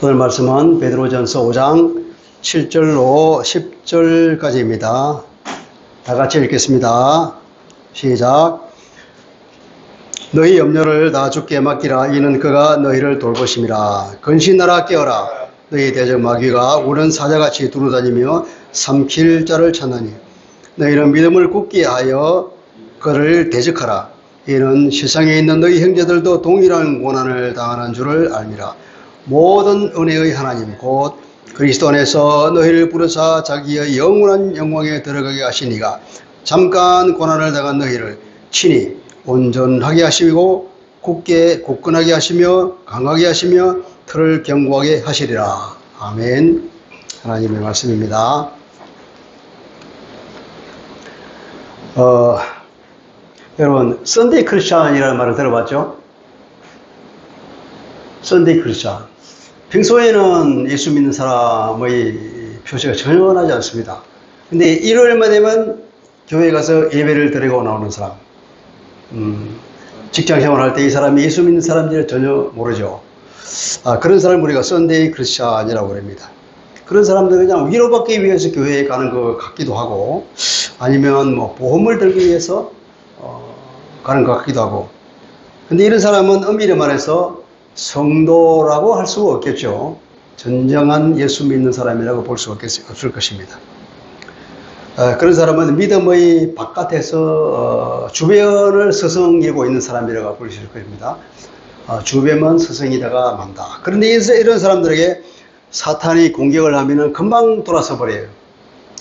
오늘 말씀은 베드로전서 5장 7절로 10절까지입니다. 다 같이 읽겠습니다. 시작. 너희 염려를 다 주께 맡기라. 이는 그가 너희를 돌보심이라. 근신하라 깨어라. 너희 대적 마귀가 우는 사자같이 두루다니며 삼킬 자를 찾나니 너희는 믿음을 굳게 하여 그를 대적하라. 이는 세상에 있는 너희 형제들도 동일한 고난을 당하는 줄을 알미라. 모든 은혜의 하나님 곧 그리스도 안에서 너희를 부르사 자기의 영원한 영광에 들어가게 하시니가 잠깐 고난을 당한 너희를 친히 온전하게 하시고 굳건하게 하시며 강하게 하시며 틀을 견고하게 하시리라. 아멘. 하나님의 말씀입니다. 여러분 썬데이 크리스찬이라는 말을 들어봤죠? 썬데이 크리스찬. 평소에는 예수 믿는 사람의 표시가 전혀 나지 않습니다. 근데 일요일만 되면 교회에 가서 예배를 드리고 나오는 사람. 직장 생활할 때 이 사람이 예수 믿는 사람들을 전혀 모르죠. 그런 사람을 우리가 썬데이 크리스찬이라고 합니다. 그런 사람들은 그냥 위로받기 위해서 교회에 가는 것 같기도 하고, 아니면 뭐 보험을 들기 위해서 가는 것 같기도 하고. 근데 이런 사람은 엄밀히 말해서 성도라고 할 수가 없겠죠. 진정한 예수 믿는 사람이라고 볼 수 없을 것입니다. 그런 사람은 믿음의 바깥에서 주변을 서성이고 있는 사람이라고 볼 수 있을 것입니다. 주변만 서성이다가 만다. 그런데 이런 사람들에게 사탄이 공격을 하면은 금방 돌아서 버려요.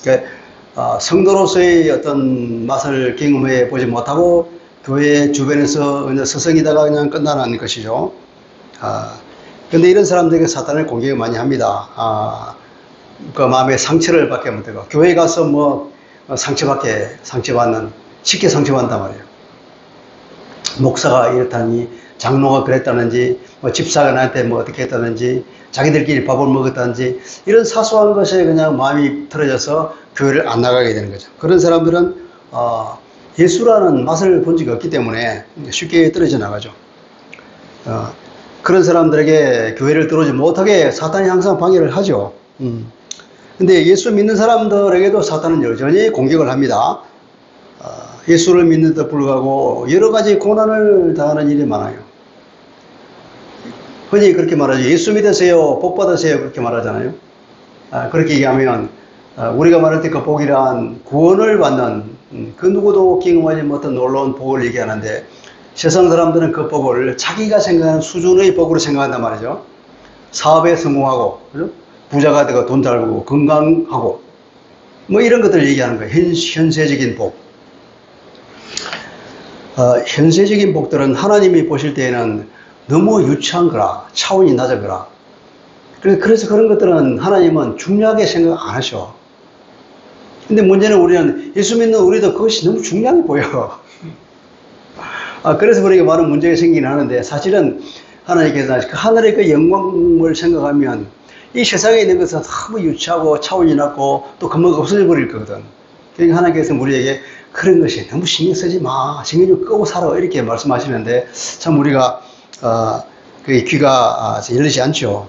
그러니까 성도로서의 어떤 맛을 경험해 보지 못하고 교회 주변에서 그냥 서성이다가 그냥 끝나는 것이죠. 근데 이런 사람들에게 사탄을 공격을 많이 합니다. 그 마음에 상처를 받게 못하고, 교회 가서 뭐, 상처받는, 쉽게 상처받는단 말이에요. 목사가 이렇다니, 장로가 그랬다는지, 뭐 집사가 나한테 뭐 어떻게 했다는지, 자기들끼리 밥을 먹었다는지, 이런 사소한 것에 그냥 마음이 틀어져서 교회를 안 나가게 되는 거죠. 그런 사람들은, 예수라는 맛을 본 적이 없기 때문에 쉽게 떨어져 나가죠. 그런 사람들에게 교회를 들어오지 못하게 사탄이 항상 방해를 하죠. 근데 예수 믿는 사람들에게도 사탄은 여전히 공격을 합니다. 예수를 믿는데도 불구하고 여러 가지 고난을 당하는 일이 많아요. 흔히 그렇게 말하죠. 예수 믿으세요, 복 받으세요, 그렇게 말하잖아요. 그렇게 얘기하면 우리가 말할 때 그 복이란 구원을 받는 그 누구도 경험하지 못한 놀라운 복을 얘기하는데, 세상 사람들은 그 복을 자기가 생각하는 수준의 복으로 생각한단 말이죠. 사업에 성공하고, 그죠? 부자가 되고 돈 잘 벌고 건강하고 뭐 이런 것들을 얘기하는 거예요. 현세적인 복. 현세적인 복들은 하나님이 보실 때에는 너무 유치한 거라, 차원이 낮은 거라. 그래서 그런 것들은 하나님은 중요하게 생각 안 하셔. 근데 문제는 우리는 예수 믿는 우리도 그것이 너무 중요하게 보여. 그래서 우리에게 많은 문제가 생기긴 하는데, 사실은 하나님께서 그 하늘의 그 영광을 생각하면 이 세상에 있는 것은 너무 유치하고 차원이 낮고 또 금방 없어져 버릴 거거든. 그러니까 하나님께서 우리에게 그런 것이 너무 신경 쓰지 마, 신경 좀 끄고 살아, 이렇게 말씀하시는데 참 우리가 그 귀가 열리지 않죠.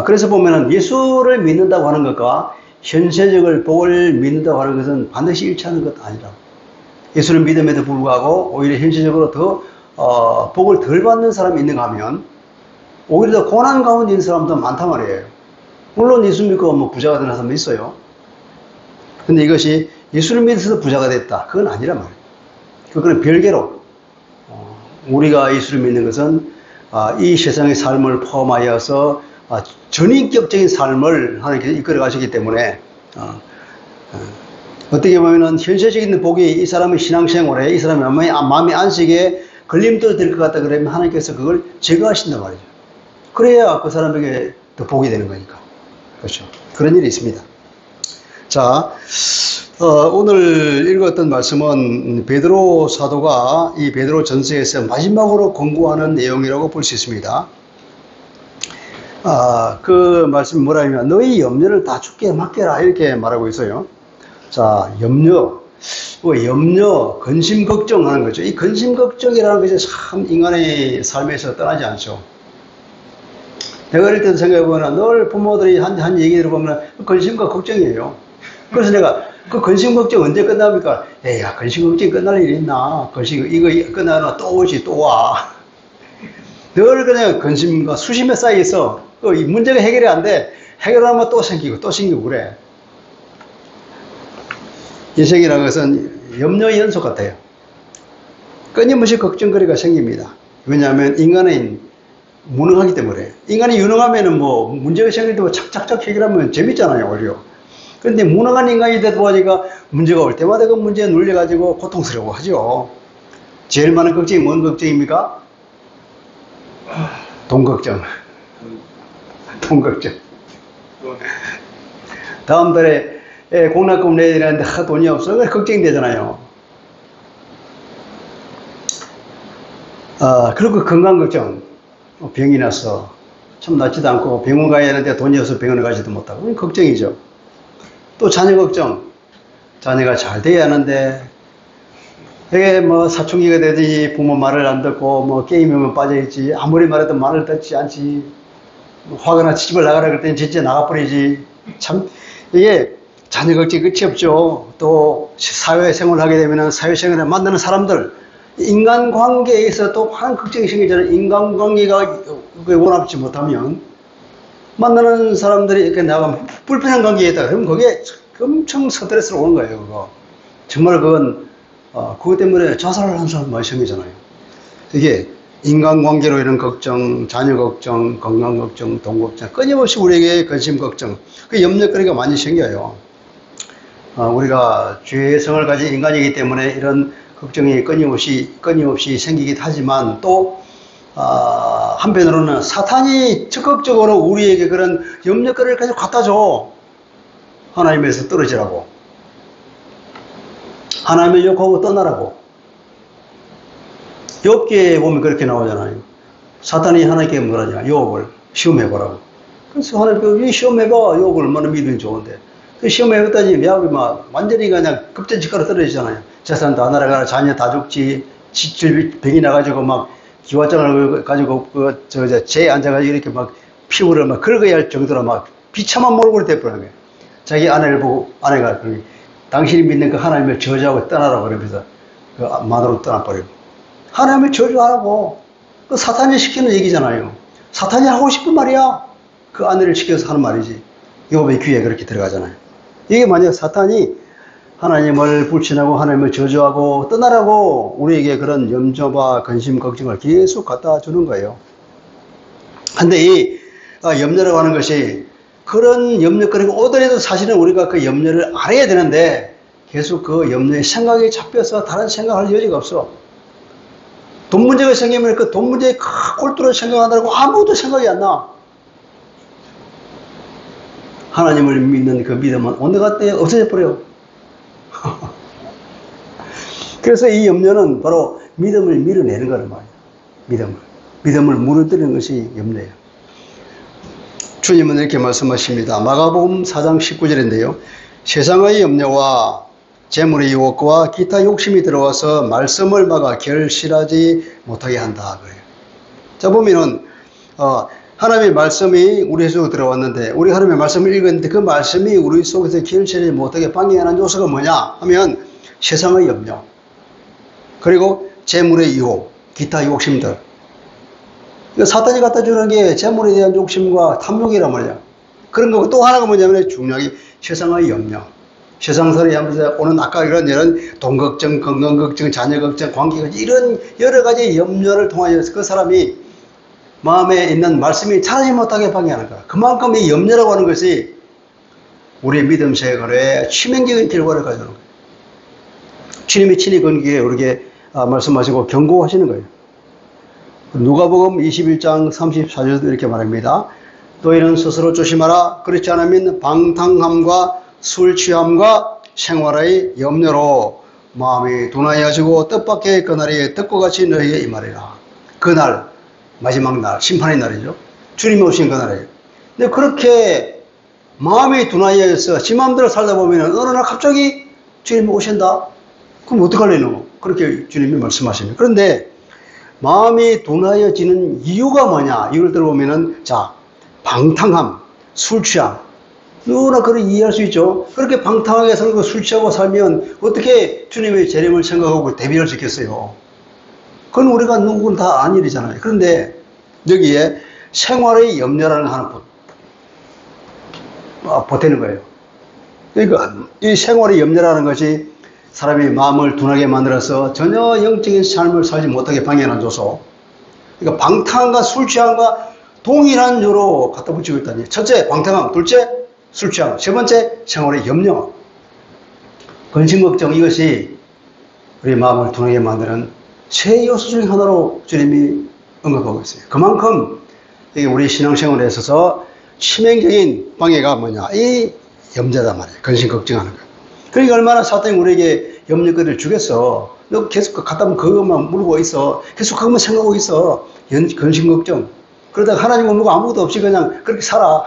그래서 보면은 예수를 믿는다고 하는 것과 현세적을 복을 믿는다고 하는 것은 반드시 일치하는 것 아니라, 예수를 믿음에도 불구하고 오히려 현실적으로 더 복을 덜 받는 사람이 있는가 하면 오히려 더 고난 가운데 있는 사람도 많단 말이에요. 물론 예수 믿고 뭐 부자가 되는 사람도 있어요. 근데 이것이 예수를 믿어서 부자가 됐다, 그건 아니란 말이에요. 그건 별개로 우리가 예수를 믿는 것은 이 세상의 삶을 포함하여서 전인격적인 삶을 하나님께서 이끌어 가시기 때문에 어떻게 보면은 현실적인 복이 이 사람의 신앙생활에, 이 사람의 마음의 안식에 걸림돌이 될 것 같다 그러면 하나님께서 그걸 제거하신단 말이죠. 그래야 그 사람에게 더 복이 되는 거니까. 그렇죠. 그런 일이 있습니다. 자, 오늘 읽었던 말씀은 베드로 사도가 이 베드로 전서에서 마지막으로 권고하는 내용이라고 볼 수 있습니다. 그 말씀이 뭐라면 너희 염려를 다 주께 맡겨라, 이렇게 말하고 있어요. 자, 염려, 근심 걱정하는 거죠. 이 근심 걱정이라는 것이 참 인간의 삶에서 떠나지 않죠. 내가 어릴 때도 생각해보면 늘 부모들이 한 얘기 들어보면 근심과 걱정이에요. 그래서 내가 그 근심 걱정 언제 끝납니까? 에야, 근심 걱정이 끝날 일이 있나? 근심, 이거 끝나면 또 오지, 또 와. 늘 그냥 근심과 수심에 쌓여 있어. 이 문제가 해결이 안 돼. 해결하면 또 생기고 또 생기고 그래. 인생이라는 것은 염려의 연속 같아요. 끊임없이 걱정거리가 생깁니다. 왜냐하면 인간은 무능하기 때문에. 인간이 유능하면은 뭐 문제가 생길 때 착착착 해결하면 재밌잖아요, 오히려. 그런데 무능한 인간이 되다 보니까 문제가 올 때마다 그 문제에 눌려가지고 고통스러워 하죠. 제일 많은 걱정이 뭔 걱정입니까? 돈 걱정. 돈 걱정. 다음 달에 공납금 내야 되는데 돈이 없어. 걱정이 되잖아요. 그리고 건강 걱정. 병이 났어. 참 낫지도 않고 병원 가야 하는데 돈이 없어서 병원에 가지도 못하고. 그건 걱정이죠. 또 자녀 걱정. 자녀가 잘 돼야 하는데, 이게 뭐 사춘기가 되든지 부모 말을 안 듣고 뭐 게임에만 빠져있지. 아무리 말해도 말을 듣지 않지. 화가 나 집을 나가라 그랬더니 진짜 나가버리지. 참, 이게 자녀 걱정이 끝이 없죠. 또 사회생활을 하게 되면 사회생활에 만나는 사람들, 인간관계에서 또 많은 걱정이 생기잖아요. 인간관계가 원합지 못하면 만나는 사람들이 이렇게 나가면 불편한 관계에 있다 그러면 거기에 엄청 스트레스가 오는 거예요. 그거 정말 그건 그것 때문에 자살을 하는 사람 많이 생기잖아요. 이게 인간관계로 이런 걱정, 자녀 걱정, 건강 걱정, 돈 걱정, 끊임없이 우리에게 근심 걱정, 그 염려거리가 많이 생겨요. 우리가 죄성을 가진 인간이기 때문에 이런 걱정이 끊임없이 생기긴 하지만 또 한편으로는 사탄이 적극적으로 우리에게 그런 염려거리를 계속 갖다 줘. 하나님에서 떨어지라고, 하나님을 욕하고 떠나라고. 욥기에 보면 그렇게 나오잖아요. 사탄이 하나님께 뭐라냐, 욥을 시험해보라고. 그래서 하나님께 시험해봐. 욥을 얼마나 믿으면 좋은데. 그 시험해봤더니 욥이 막 완전히 그냥 급전직하로 떨어지잖아요. 재산 다 날아가라, 자녀 다 죽지, 병이 나가지고 막 기와장을 가지고 재에 앉아가지고 이렇게 막 피부를 막 긁어야 할 정도로 막 비참한 몰골이 돼버린 거예요. 자기 아내를 보고 아내가 당신이 믿는 그 하나님을 저주하고 떠나라고 그러면서 그 마누로 떠나버리고. 하나님을 저주하라고. 그 사탄이 시키는 얘기잖아요. 사탄이 하고 싶은 말이야. 그 아내를 시켜서 하는 말이지. 욥의 귀에 그렇게 들어가잖아요. 이게 만약 사탄이 하나님을 불신하고 하나님을 저주하고 떠나라고 우리에게 그런 염려와 근심, 걱정을 계속 갖다 주는 거예요. 근데 이 염려라고 하는 것이 그런 염려거리가 오더라도 사실은 우리가 그 염려를 알아야 되는데 계속 그 염려의 생각에 잡혀서 다른 생각할 여지가 없어. 돈 문제가 생기면 그 돈 문제에 꼴뚜로 생각하느라고 아무것도 생각이 안 나. 하나님을 믿는 그 믿음은 어느 갔대 없어져 버려. 그래서 이 염려는 바로 믿음을 밀어내는 거란 말이에요. 믿음을 무너뜨리는 것이 염려예요. 주님은 이렇게 말씀하십니다. 마가복음 4장 19절인데요. 세상의 염려와 재물의 유혹과 기타 욕심이 들어와서 말씀을 막아 결실하지 못하게 한다. 그래요. 자, 보면은 하나님의 말씀이 우리 속에 들어왔는데 우리 하나님의 말씀을 읽었는데 그 말씀이 우리 속에서 결실하지 못하게 방해하는 요소가 뭐냐 하면 세상의 염려, 그리고 재물의 유혹, 기타 욕심들. 사탄이 갖다 주는 게 재물에 대한 욕심과 탐욕이란 말이야. 그런 거고 또 하나가 뭐냐면 중요하게 세상의 염려. 세상살이 하면서 오는 아까 이런 돈 걱정, 건강 걱정, 자녀 걱정, 관계 걱정, 이런 여러 가지 염려를 통하여서 그 사람이 마음에 있는 말씀이 자라지 못하게 방해하는 거야. 그만큼 이 염려라고 하는 것이 우리의 믿음 생활에 치명적인 결과를 가져오는 거예요. 주님이 친히 건기에 우리에게 말씀하시고 경고하시는 거예요. 누가복음 21장 34절도 이렇게 말합니다. 너희는 스스로 조심하라. 그렇지 않으면 방탕함과 술 취함과 생활의 염려로 마음이 둔하여지고 뜻밖의 그날이 뜻과 같이 너희에게 임하리라. 그날, 마지막 날, 심판의 날이죠. 주님이 오신 그날이에요. 근데 그렇게 마음이 둔하여져서 지 마음대로 살다 보면 어느 날 갑자기 주님이 오신다? 그럼 어떡하려노? 그렇게 주님이 말씀하십니다. 그런데 마음이 둔하여지는 이유가 뭐냐? 이걸 들어보면은, 자, 방탕함, 술 취함. 누구나 그렇게 이해할 수 있죠. 그렇게 방탕하게 살고 술 취하고 살면 어떻게 주님의 재림을 생각하고 대비할 수 있겠어요? 그건 우리가 누구나 다 아는 일이잖아요. 그런데 여기에 생활의 염려라는 거 하나 보태는 거예요. 그러니까 이 생활의 염려라는 것이 사람이 마음을 둔하게 만들어서 전혀 영적인 삶을 살지 못하게 방해해줘서, 그러니까 방탕함과 술 취함과 동일한 요로 갖다 붙이고 있다니. 첫째, 방탕함. 둘째, 술 취함. 세 번째, 생활의 염려. 근심 걱정, 이것이 우리 마음을 둔하게 만드는 세 요소 중 하나로 주님이 언급하고 있어요. 그만큼 이게 우리 신앙생활에 있어서 치명적인 방해가 뭐냐? 이 염려단 말이에요. 근심 걱정하는 거. 그러니까 얼마나 사탄이 우리에게 염려거리를 주겠어. 너 계속 갖다 보면 그것만 물고 있어. 계속 그것만 생각하고 있어. 근심 걱정. 그러다가 하나님 없는 거 아무것도 없이 그냥 그렇게 살아.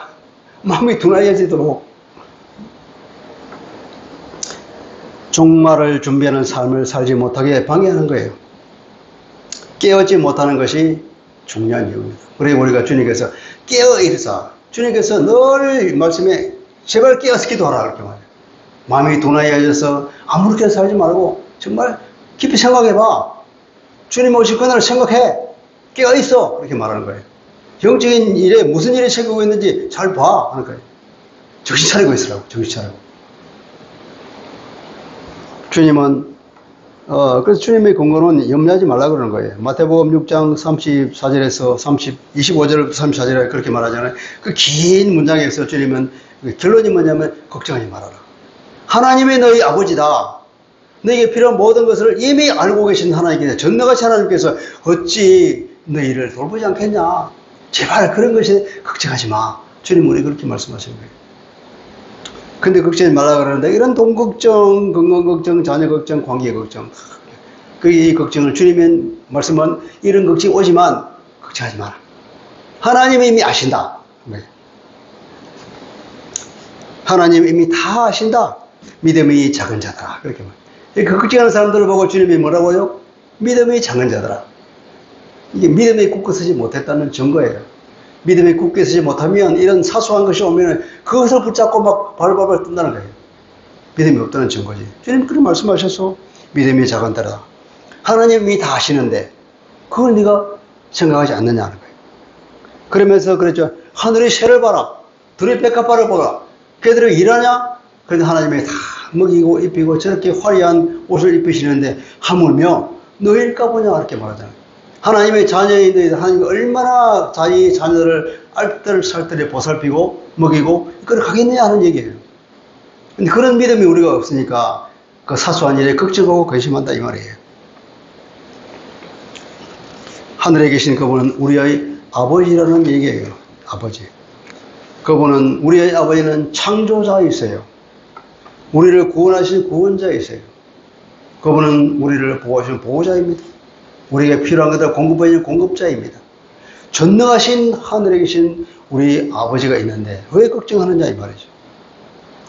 마음이 둔하여지도록. 종말을 준비하는 삶을 살지 못하게 방해하는 거예요. 깨어지 못하는 것이 중요한 이유입니다. 우리가 주님께서 깨어 이르사. 주님께서 늘 말씀에 제발 깨어서 기도하라 그렇게 말해요. 마음이 둔하여져서 아무렇게 살지 말고 정말 깊이 생각해봐. 주님 오실 그날을 생각해. 깨어있어. 그렇게 말하는 거예요. 영적인 일에 무슨 일이 생기고 있는지 잘 봐. 하는 거예요. 정신 차리고 있으라고. 정신 차리고. 주님은 그래서 주님의 근거는 염려하지 말라고 그러는 거예요. 마태복음 6장 34절에서 25절부터 34절에 그렇게 말하잖아요. 그 긴 문장에서 주님은 결론이 뭐냐면 걱정하지 말아라. 하나님이 너희 아버지다. 너에게 필요한 모든 것을 이미 알고 계신 하나님께서, 전능하신 하나님께서 어찌 너희를 돌보지 않겠냐. 제발 그런 것에 걱정하지 마. 주님 우리 그렇게 말씀하시는 거예요. 근데 걱정하지 말라고 그러는데 이런 돈 걱정, 건강 걱정, 자녀 걱정, 관계 걱정, 이 걱정을 주님의 말씀은 이런 걱정이 오지만 걱정하지 마라. 하나님이 이미 아신다. 하나님 이미 다 아신다. 믿음이 작은 자들아. 그렇게 말해요. 걱정하는 사람들을 보고 주님이 뭐라고요? 믿음이 작은 자들아. 이게 믿음이 굳게 서지 못했다는 증거예요. 믿음이 굳게 서지 못하면 이런 사소한 것이 오면 그것을 붙잡고 막 발발발 뜬다는 거예요. 믿음이 없다는 증거지. 주님 그렇게 말씀하셔서 믿음이 작은 자들아. 하나님이 다 아시는데 그걸 네가 생각하지 않느냐는 거예요. 그러면서 그랬죠. 하늘의 새를 봐라. 들의 백합화를 보라. 걔들이 일하냐? 그런데 하나님이 다 먹이고 입히고 저렇게 화려한 옷을 입히시는데 하물며 너희일까 보냐 이렇게 말하잖아요. 하나님의 자녀인 너희들 하나님이 얼마나 자기 자녀를 알뜰살뜰히 보살피고 먹이고 그걸 하겠느냐 하는 얘기예요. 근데 그런 믿음이 우리가 없으니까 그 사소한 일에 걱정하고 근심한다 이 말이에요. 하늘에 계신 그분은 우리의 아버지라는 얘기예요. 아버지. 그분은 우리의 아버지는 창조자이세요. 우리를 구원하신 구원자이세요. 그분은 우리를 보호하신 보호자입니다. 우리에게 필요한 것을 공급하신 공급자입니다. 전능하신 하늘에 계신 우리 아버지가 있는데 왜 걱정하느냐 이 말이죠.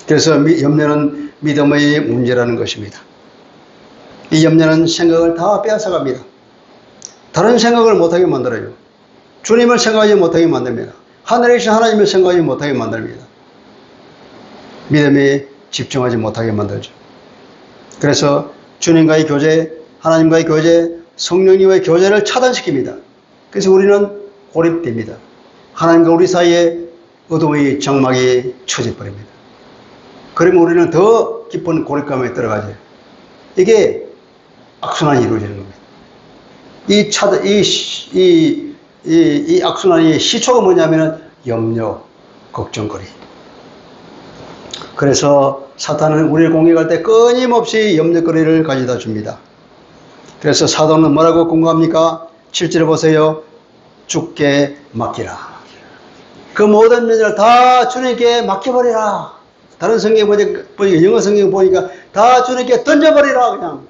그래서 염려는 믿음의 문제라는 것입니다. 이 염려는 생각을 다 빼앗아갑니다. 다른 생각을 못하게 만들어요. 주님을 생각하지 못하게 만듭니다. 하늘에 계신 하나님을 생각하지 못하게 만듭니다. 믿음에 집중하지 못하게 만들죠. 그래서 주님과의 교제, 하나님과의 교제, 성령님과의 교제를 차단시킵니다. 그래서 우리는 고립됩니다. 하나님과 우리 사이에 어둠의 장막이 쳐져버립니다. 그러면 우리는 더 깊은 고립감에 들어가죠. 이게 악순환이 이루어지는 겁니다. 이 악순환의 시초가 뭐냐면은 염려, 걱정거리. 그래서 사탄은 우리를 공격할 때 끊임없이 염려거리를 가져다 줍니다. 그래서 사도는 뭐라고 공격합니까? 7절에 보세요. 주께 맡기라. 그 모든 면을 다 주님께 맡겨버리라. 다른 성경 보니까, 영어 성경 보니까 다 주님께 던져버리라. 그냥.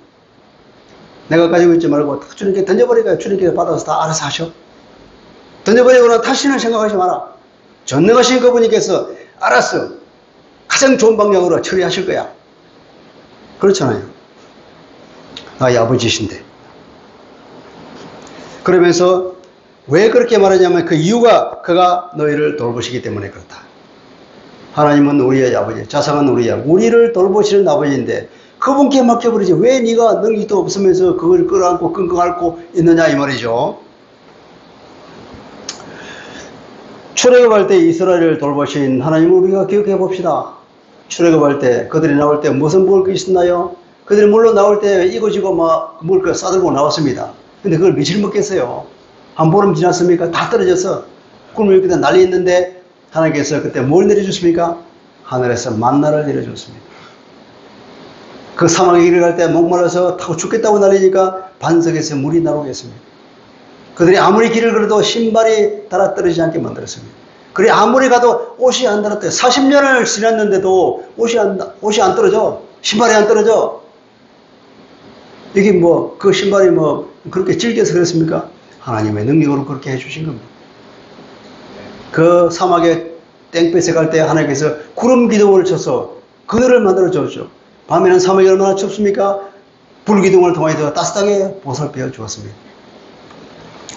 내가 가지고 있지 말고 다 주님께 던져버리니까 주님께서 받아서 다 알아서 하셔. 던져버리거나 다시는 생각하지 마라. 전능하신 그분께서 알았어. 가장 좋은 방향으로 처리하실 거야. 그렇잖아요. 나의 아버지신데. 그러면서 왜 그렇게 말하냐면 그 이유가 그가 너희를 돌보시기 때문에 그렇다. 하나님은 우리의 아버지, 자상한 우리를 돌보시는 아버지인데 그분께 맡겨버리지 왜 네가 능력도 없으면서 그걸 끌어안고 끙끙 앓고 있느냐 이 말이죠. 출애굽할 때 이스라엘을 돌보신 하나님을 우리가 기억해 봅시다. 출애굽할 때 그들이 나올 때 무슨 먹을 게 있었나요? 그들이 물론 나올 때 이거지고 막 먹을 거 싸들고 나왔습니다. 근데 그걸 며칠 먹겠어요? 한 보름 지났습니까? 다 떨어져서 굶어 죽겠다 난리 있는데 하나님께서 그때 뭘 내려줬습니까? 하늘에서 만나를 내려줬습니다. 그 사막의 길을 갈 때 목말라서 타고 죽겠다고 난리니까 반석에서 물이 나오게 했습니다. 그들이 아무리 길을 걸어도 신발이 따라떨어지지 않게 만들었습니다. 그래 아무리 가도 옷이 안 떨어져요. 40년을 지났는데도 옷이 안 떨어져. 신발이 안 떨어져. 이게 뭐 그 신발이 뭐 그렇게 질겨서 그랬습니까? 하나님의 능력으로 그렇게 해주신 겁니다. 그 사막에 땡볕에 갈 때 하나님께서 구름 기둥을 쳐서 그늘을 만들어 줬죠. 밤에는 사막이 얼마나 춥습니까? 불기둥을 통해서 따뜻하게 보살펴 주었습니다.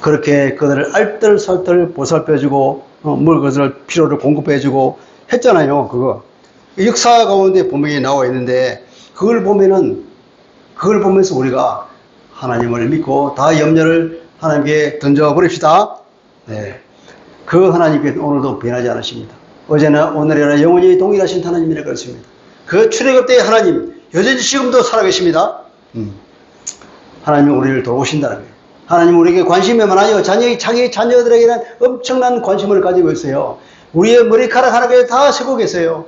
그렇게 그들을 알뜰살뜰 보살펴주고 먹을 것을 필요를 공급해주고 했잖아요. 그거 역사 가운데 분명히 나와 있는데 그걸 보면서 우리가 하나님을 믿고 다 염려를 하나님께 던져버립시다. 네. 그 하나님께 오늘도 변하지 않으십니다. 어제나 오늘이나 영원히 동일하신 하나님이라 그렇습니다. 그 출애굽 때의 하나님 여전히 지금도 살아계십니다. 하나님은 우리를 돌보신다는 거예요. 하나님 우리에게 관심이 많아요. 자기 자녀들에게는 엄청난 관심을 가지고 있어요. 우리의 머리카락 하나까지 다 세고 계세요.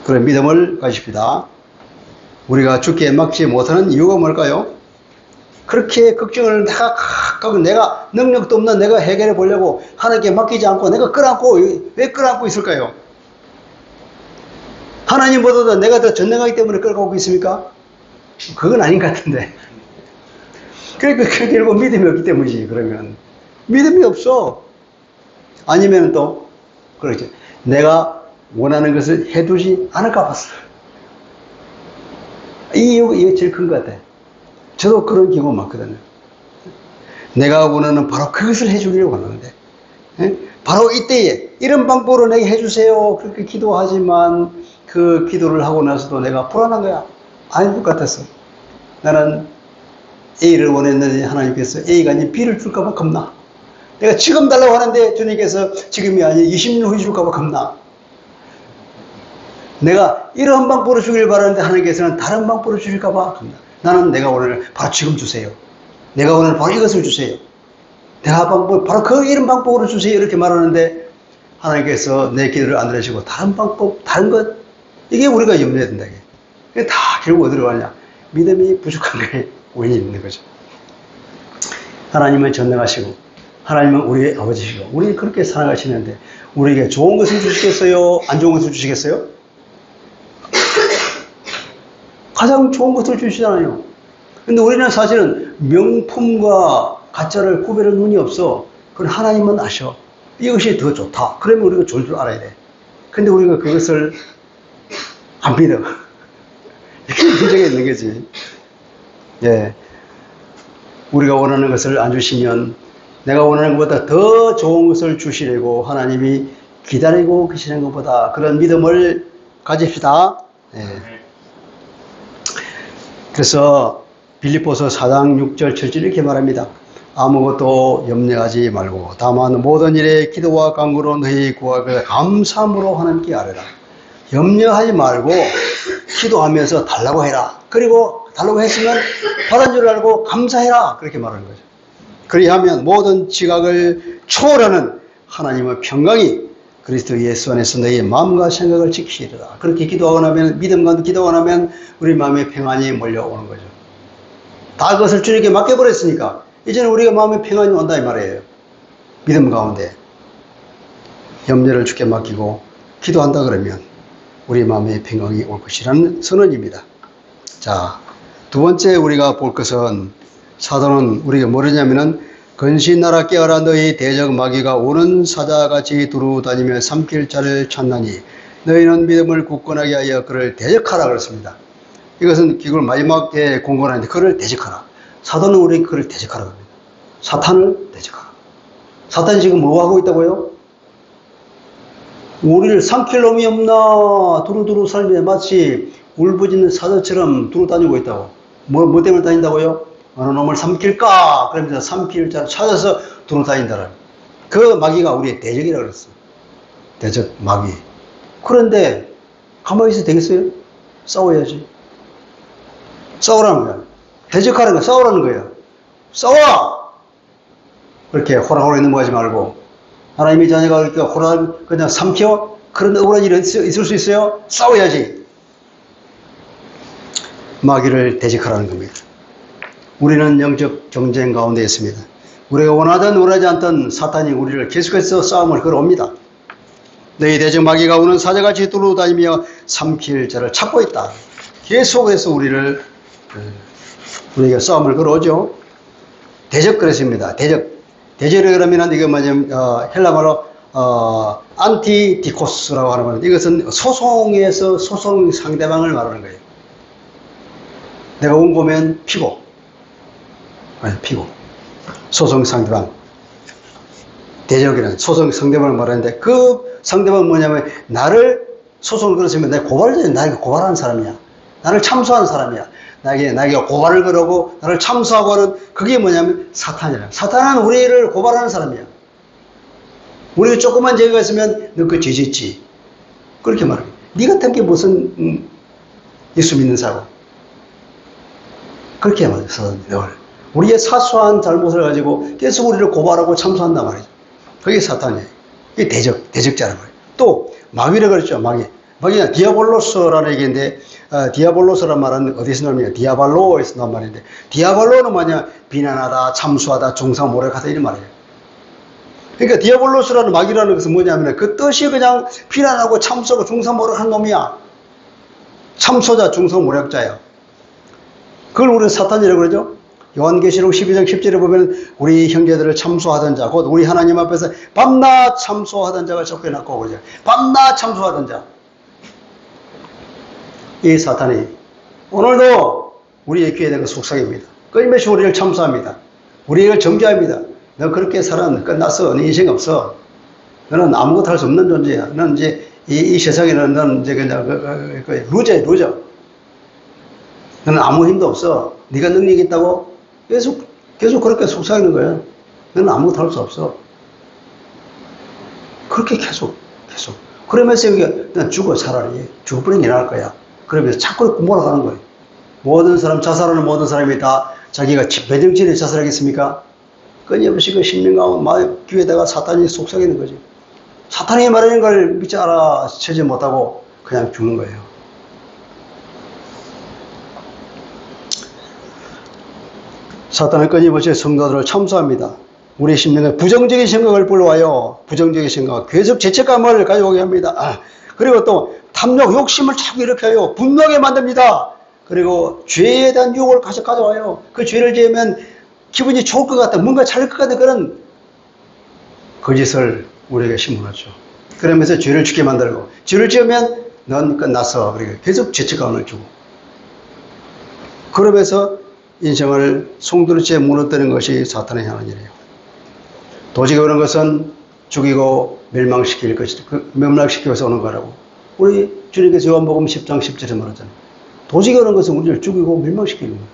그런 믿음을 가집시다. 우리가 죽게 막지 못하는 이유가 뭘까요? 그렇게 걱정을 내가 능력도 없는 내가 해결해 보려고 하나님께 맡기지 않고 내가 왜 끌어안고 있을까요? 하나님보다도 내가 더 전능하기 때문에 끌어안고 있습니까? 그건 아닌 것 같은데. 그러니까 결국 믿음이 없기 때문이지. 그러면 믿음이 없어. 아니면 또 그렇지. 내가 원하는 것을 해두지 않을까 봤어. 이게 제일 큰 것 같아. 저도 그런 경우 많거든요. 내가 원하는 바로 그것을 해주려고 하는데 바로 이때에 이런 방법으로 내게 해주세요. 그렇게 기도하지만 그 기도를 하고 나서도 내가 불안한 거야. 아닌 것 같았어. 나는 A를 원했는데 하나님께서 A가 아닌 B를 줄까봐 겁나. 내가 지금 달라고 하는데 주님께서 지금이 아닌 20년 후에 줄까봐 겁나. 내가 이런 방법으로 주길 바라는데 하나님께서는 다른 방법으로 주실까봐 겁나. 나는 내가 오늘 바로 지금 주세요. 내가 오늘 바로 이것을 주세요. 내가 바로 이런 방법으로 주세요. 이렇게 말하는데 하나님께서 내 기도를 안 들으시고 다른 방법, 다른 것 이게 우리가 염려해야 된다. 이게 다 결국 어디로 가냐? 믿음이 부족한 게 원인이 있는 거죠. 하나님은 전능하시고 하나님은 우리의 아버지시고 우리 그렇게 살아가시는데 우리에게 좋은 것을 주시겠어요? 안 좋은 것을 주시겠어요? 가장 좋은 것을 주시잖아요. 근데 우리는 사실은 명품과 가짜를 구별할 눈이 없어. 그건 하나님은 아셔. 이것이 더 좋다. 그러면 우리가 좋을 줄 알아야 돼. 근데 우리가 그것을 안 믿어. 이게 문제가 있는 거지. 예. 우리가 원하는 것을 안 주시면 내가 원하는 것보다 더 좋은 것을 주시려고 하나님이 기다리고 계시는 것보다 그런 믿음을 가집시다. 예. 그래서 빌립보서 4장 6절 7절 이렇게 말합니다. 아무것도 염려하지 말고 다만 모든 일에 기도와 간구로 너희 구하기를 감사함으로 하나님께 아뢰라. 염려하지 말고 기도하면서 달라고 해라. 그리고 달라고 했으면 받은 줄 알고 감사해라. 그렇게 말하는 거죠. 그리하면 모든 지각을 초월하는 하나님의 평강이 그리스도 예수 안에서 너희의 마음과 생각을 지키리라. 그렇게 기도하고 나면, 믿음과 기도하고 나면 우리 마음에 평안이 몰려오는 거죠. 다 그것을 주님께 맡겨버렸으니까 이제는 우리가 마음에 평안이 온다 이 말이에요. 믿음 가운데 염려를 주께 맡기고 기도한다 그러면 우리 마음에 평안이 올 것이라는 선언입니다. 자, 두 번째 우리가 볼 것은 사도는 우리가 뭐냐면은 근신나라 깨어라 너희 대적 마귀가 오는 사자같이 두루 다니며 삼킬 자를 찾나니 너희는 믿음을 굳건하게 하여 그를 대적하라 그랬습니다. 이것은 이걸 마지막에 공고하는데 그를 대적하라. 사도는 우리 그를 대적하라 합니다. 사탄을 대적하라. 사탄이 지금 뭐 하고 있다고요? 우리를 삼킬 놈이 없나 두루두루 살며 마치 울부짖는 사자처럼 두루다니고 있다고. 뭐 때문에 다닌다고요? 어느 놈을 삼킬까? 그러면서 삼킬 자를 찾아서 두루다닌다라. 그 마귀가 우리의 대적이라고 그랬어. 대적 마귀. 그런데 가만히 있어도 되겠어요? 싸워야지. 싸우라는 거야. 대적하는 거야. 싸우라는 거야. 싸워! 그렇게 호랑호랑 넘어가지 말고, 하나님의 자녀가 그렇게 호랑 그냥 삼켜? 그런 억울한 일이 있을 수 있어요? 싸워야지. 마귀를 대적하라는 겁니다. 우리는 영적 경쟁 가운데 있습니다. 우리가 원하든 원하지 않든 사탄이 우리를 계속해서 싸움을 걸어옵니다. 너희 대적 마귀가 우는 사자같이 뚫어다니며 삼킬 자를 찾고 있다. 계속해서 우리에게 싸움을 걸어오죠. 대적 그랬습니다. 대적을 그러면 이게 뭐냐면 헬라말로 안티디코스라고 하는 겁니다. 이것은 소송에서 소송 상대방을 말하는 거예요. 내가 원고면 피고, 소송 상대방. 대적이라는 소송 상대방을 말하는데 그 상대방은 뭐냐면 나를 소송을 걸었으면 내가 고발자야. 나에게 고발하는 사람이야. 나를 참소하는 사람이야. 나에게 고발을 걸고 나를 참소하고 하는 그게 뭐냐면 사탄이라. 사탄은 우리를 고발하는 사람이야. 우리가 조그만 죄가 있으면 너 그 죄 짓지. 그렇게 말해요. 네 같은 게 무슨 예수 믿는 사람. 그렇게 말해요. 사탄이 늘. 우리의 사소한 잘못을 가지고 계속 우리를 고발하고 참소한단 말이죠. 그게 사탄이에요. 이게 대적자란 말이에요. 또 마귀라고 그랬죠. 마귀는 디아볼로스라는 얘기인데 디아볼로스란 말은 어디서 나오냐? 디아발로에서 나온 말인데 디아발로는 뭐냐? 비난하다, 참수하다, 중상 모략하다 이런 말이에요. 그러니까 디아볼로스라는 마귀라는 것은 뭐냐면 그 뜻이 그냥 비난하고 참수하고 중상 모략한 놈이야. 참소자, 중상 모략자야. 그걸 우리는 사탄이라고 그러죠. 요한계시록 12장 10절에 보면 우리 형제들을 참소하던 자, 곧 우리 하나님 앞에서 밤낮 참소하던 자가 적혀놨고 그러죠. 밤낮 참소하던 자. 이 사탄이 오늘도 우리의 귀에 대한 속삭입니다. 끊임없이 우리를 참소합니다. 우리를 정죄합니다. 너 그렇게 살았는데 끝났어. 네 인생 없어. 너는 아무것도 할 수 없는 존재야. 너는 이제 이 세상에는 너는 이제 그냥 루저야. 너는 아무 힘도 없어. 네가 능력이 있다고 계속 그렇게 속삭이는 거야. 너는 아무것도 할 수 없어. 그렇게 계속. 그러면서 난 죽어 차라리. 죽어버리는 게 나을 거야. 그러면서 자꾸 몰아가는 거예요. 모든 사람, 자살하는 모든 사람이 다 자기가 배정진에 자살하겠습니까? 끊임없이 그 심령과 마음, 귀에다가 사탄이 속삭이는 거지. 사탄이 말하는 걸 믿지 알아채지 못하고 그냥 죽는 거예요. 사탄은 끊임없이 성도들을 참소합니다. 우리 심령에 부정적인 생각을 불러와요. 부정적인 생각, 계속 죄책감을 가져오게 합니다. 그리고 또 탐욕, 욕심을 자꾸 일으켜요. 분노하게 만듭니다. 그리고 죄에 대한 유혹을 가져와요. 그 죄를 지으면 기분이 좋을 것 같다, 뭔가 잘할 것 같은 그런 거짓을 우리에게 심어놨죠. 그러면서 죄를 짓게 만들고, 죄를 지으면 넌 끝났어. 그러니까 계속 죄책감을 주고. 그러면서 인생을 송두리째 무너뜨리는 것이 사탄의 하는 일이에요. 도지가 오는 것은 죽이고 멸망시키면서 오는 거라고. 우리 주님께서 요한복음 10장 10절에 말하잖아요. 도지가 오는 것은 우리를 죽이고 멸망시키는 거예요.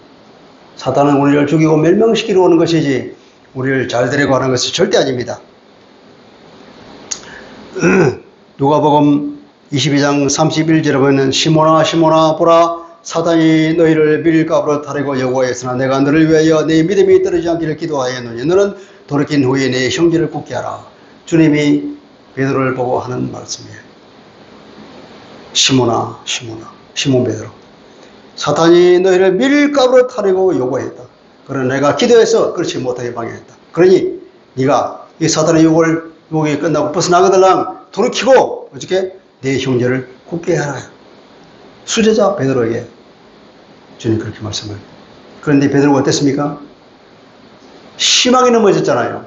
사탄은 우리를 죽이고 멸망시키러 오는 것이지 우리를 잘 되려고 하는 것이 절대 아닙니다. 누가복음 22장 31절에 보면 시몬아 시몬아 보라 사탄이 너희를 밀가부로 타려고 여호와였으나 내가 너를 위하여 네 믿음이 떨어지지 않기를 기도하였노니 너는 돌이킨 후에 내 형제를 굳게 하라. 주님이 베드로를 보고 하는 말씀이에요. 시몬아 시몬 베드로, 사탄이 너희를 밀가부로 타려고 요구했다. 그러나 내가 기도해서 그렇지 못하게 방해했다. 그러니 네가 이 사탄의 유혹이 끝나고 벗어나거들랑 돌이키고 어떻게 내 형제를 굳게 하라. 수제자 베드로에게 주님 그렇게 말씀을. 그런데 베드로가 어땠습니까? 심하게 넘어졌잖아요.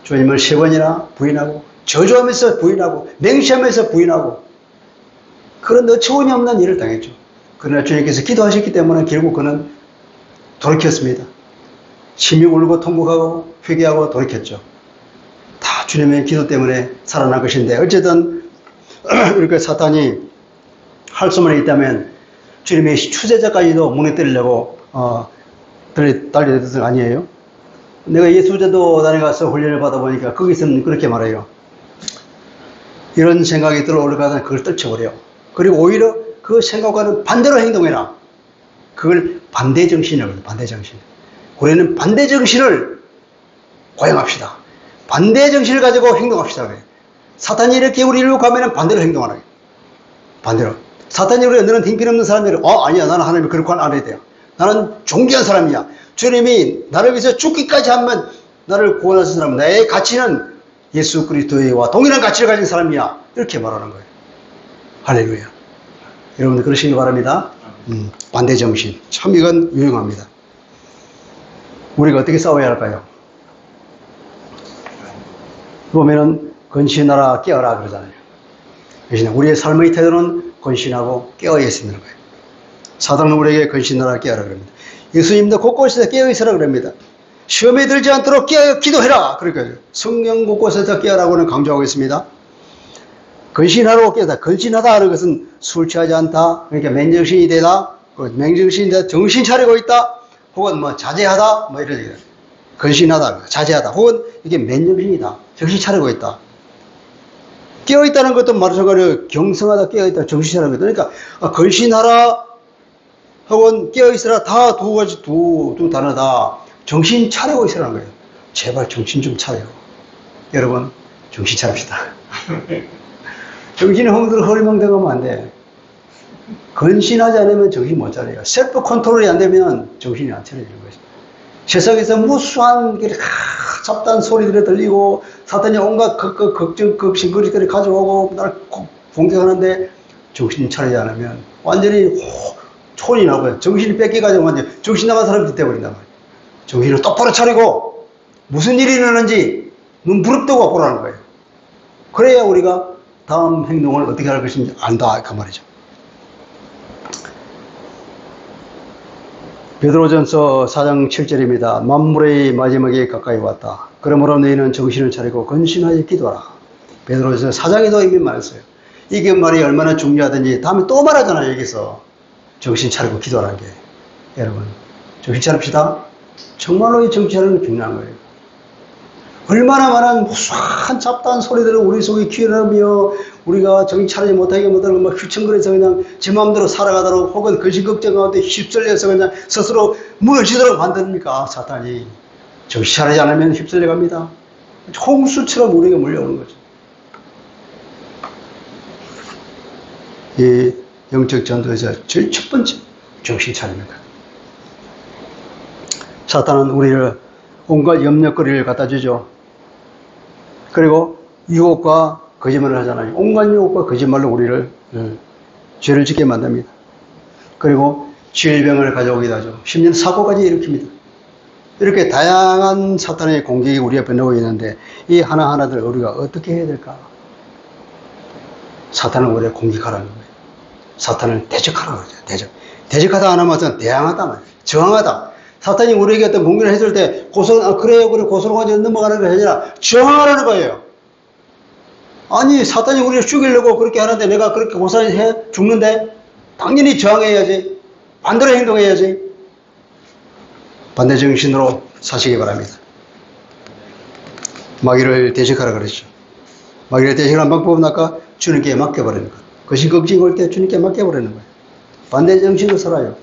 주님을 3번이나 부인하고 저주하면서 부인하고 맹시하면서 부인하고 그런 어처구니 없는 일을 당했죠. 그러나 주님께서 기도하셨기 때문에 결국 그는 돌이켰습니다. 심히 울고 통곡하고 회개하고 돌이켰죠. 다 주님의 기도 때문에 살아난 것인데 어쨌든 이렇게 사탄이 할 수만 있다면 주님의 추제자까지도 무너뜨리려고 달려들었던 거 아니에요? 내가 예수제도 단에 가서 훈련을 받아보니까 거기서는 그렇게 말해요. 이런 생각이 들어올까는 그걸 떨쳐버려. 그리고 오히려 그 생각과는 반대로 행동해라. 그걸 반대정신이라고 해요. 반대정신. 우리는 반대정신을 고양합시다. 반대정신을 가지고 행동합시다. 그래요. 사탄이 이렇게 우리를 유혹하면 반대로 행동하라. 반대로. 사탄이 우리가 너는 형편없는 사람이라. 아니야. 나는 하나님이 그렇게 안 해야 돼요. 나는 존귀한 사람이야. 주님이 나를 위해서 죽기까지 하면 나를 구원하신 사람. 나의 가치는 예수 그리스도와 동일한 가치를 가진 사람이야. 이렇게 말하는 거예요. 할렐루야. 여러분들 그러시기 바랍니다. 반대정신. 참 이건 유용합니다. 우리가 어떻게 싸워야 할까요? 보면은 건신하라 깨어라 그러잖아요. 우리의 삶의 태도는 건신하고 깨어야 있는 거예요. 사단은 우리에게 건신하라 깨어라 그럽니다. 예수님도 곳곳에서 깨어 있으라 그럽니다. 시험에 들지 않도록 깨어 기도해라. 그러니까 성령 곳곳에서 깨어라고는 강조하고 있습니다. 건신하라고 깨어다. 건신하다 하는 것은 술 취하지 않다. 그러니까 맨정신이 되다. 맨정신이 되다. 정신 차리고 있다. 혹은 뭐 자제하다. 뭐 이런 얘기다. 건신하다. 자제하다. 혹은 이게 맨정신이다. 정신 차리고 있다. 깨어있다는 것도 마찬가지로 경성하다, 깨어있다, 정신 차리고 있다. 그러니까 건신하라 혹은 깨어있으라 다 두 가지, 두 단어다. 정신 차리고 있으라는 거예요. 제발 정신 좀 차려요. 여러분, 정신 차립시다. 정신이 허리멍텅하면 안 돼. 건신하지 않으면 정신 못 차려요. 셀프 컨트롤이 안 되면 정신이 안 차려지는 거죠. 세상에서 무수한 잡다한 소리들이 들리고 사탄이 온갖 걱정, 걱신거리들이 가져오고 나를 공격하는데 정신 차리지 않으면 완전히 촌이 나고요. 정신이 뺏겨가지고 완전 정신 나간 사람이 돼버린단 말이에요. 정신을 똑바로 차리고 무슨 일이 일어나는지 눈 부릅뜨고 보라는 거예요. 그래야 우리가 다음 행동을 어떻게 할 것인지 안다 그 말이죠. 베드로전서 4장 7절입니다. 만물의 마지막에 가까이 왔다. 그러므로 너희는 정신을 차리고 건신하여 기도하라. 베드로전서 4장에도 이미 말했어요. 이게 말이 얼마나 중요하든지 다음에 또 말하잖아요. 여기서 정신 차리고 기도하라는 게. 여러분 정신 차립시다. 정말로 이 정신 차리는 게 중요한 거예요. 얼마나 많은 무수한 잡다한 소리들을 우리 속에 기울이며 우리가 정신 차리지 못하게 못하는 막 휘청거려서 그냥 제 마음대로 살아가도록 혹은 근심 걱정 가운데 휩쓸려서 그냥 스스로 무너지도록 만듭니까? 사탄이. 정신 차리지 않으면 휩쓸려 갑니다. 홍수처럼 우리에게 몰려오는 거죠. 이 영적 전도에서 제일 첫 번째 정신 차립니다. 사탄은 우리를 온갖 염려거리를 갖다 주죠. 그리고 유혹과 거짓말을 하잖아요. 온갖 유혹과 거짓말로 우리를 죄를 짓게 만듭니다. 그리고 질병을 가져오기도 하죠. 심지어는 사고까지 일으킵니다. 이렇게 다양한 사탄의 공격이 우리 앞에 놓여 있는데 이 하나하나들 우리가 어떻게 해야 될까? 사탄을 우리가 공격하라는 거예요. 사탄을 대적하라고 그러죠. 대적하다 안 하면 대항하다 말이에요. 저항하다. 사탄이 우리에게 어떤 공격을 했을 때 그래요 그래 고소를 가지고 넘어가는 게 아니라 저항하라는 거예요. 아니 사탄이 우리를 죽이려고 그렇게 하는데 내가 그렇게 고소해 죽는데 당연히 저항해야지. 반대로 행동해야지. 반대정신으로 사시기 바랍니다. 마귀를 대적하라 그랬죠. 마귀를 대적하는 방법은 아까 주님께 맡겨버리는 거예요. 거신 걱정이 올 때 주님께 맡겨버리는 거예요. 반대정신으로 살아요.